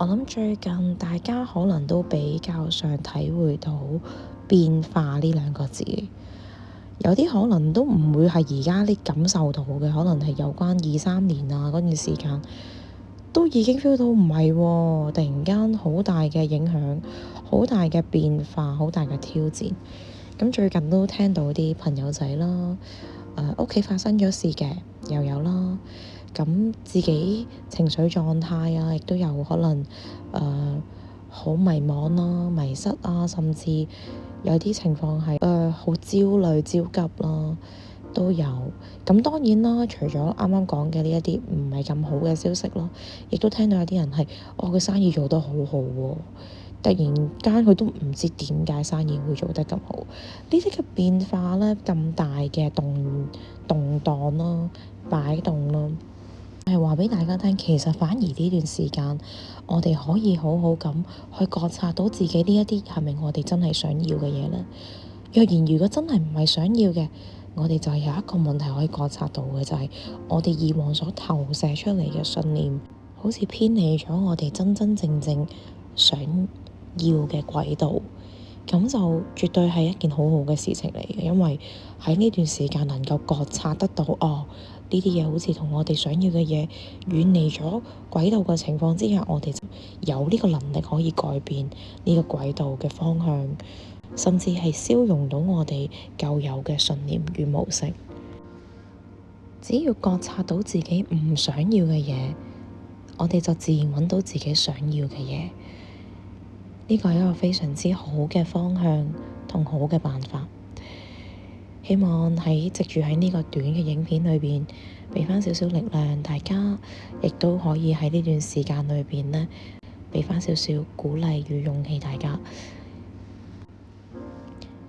我諗最近大家可能都比較上體會到變化呢兩個字，有啲可能都唔會係而家你感受到嘅，可能係有關23年啊嗰段時間，都已經 feel 到唔係喎，突然間好大嘅影響，好大嘅變化，好大嘅挑戰。咁最近都聽到啲朋友仔啦，屋企發生咗事嘅又有啦。咁自己情緒狀態啊，亦都有可能好迷茫啦、迷失啊，甚至有啲情況係好焦慮、焦急啦，都有。咁當然啦，除咗啱啱講嘅呢一啲唔係咁好嘅消息咯，亦都聽到有啲人係佢生意做得好好喎，突然間佢都唔知點解生意會做得咁好。呢啲嘅變化咧，咁大嘅動盪啦、擺動啦，係話俾大家聽，其實反而呢段時間，我哋可以好好咁去覺察到自己呢一啲係咪我哋真係想要嘅嘢呢？若然如果真係唔係想要嘅，我哋就係有一個問題可以覺察到嘅，就係我哋以往所投射出嚟嘅信念，好似偏離咗我哋真真正正想要嘅軌道。咁就絕對係一件好好嘅事情嚟嘅，因為喺呢段時間能夠覺察得到，呢啲嘢好似同我哋想要嘅嘢遠離咗軌道嘅情況之下，我哋就有呢個能力可以改變呢個軌道嘅方向，甚至係消融到我哋舊有嘅信念與模式。只要覺察到自己唔想要嘅嘢，我哋就自然揾到自己想要嘅嘢。呢個係一個非常之好嘅方向同好嘅辦法。希望藉住喺呢個短嘅影片裏邊，畀翻少少力量，大家亦都可以喺呢段時間裏邊呢，畀翻少少鼓勵與勇氣。大家，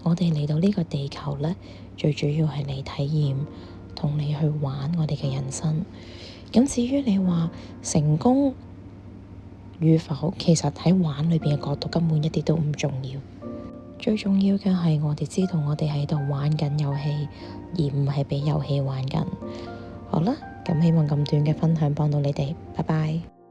我哋嚟到呢個地球呢，最主要係嚟體驗同你去玩我哋嘅人生。咁至於你話成功與否，其實喺玩裏邊嘅角度根本一啲都唔重要，最重要嘅係我哋知道我哋喺度玩緊遊戲，而唔係畀遊戲玩緊。好啦，咁希望咁短嘅分享幫到你哋，拜拜。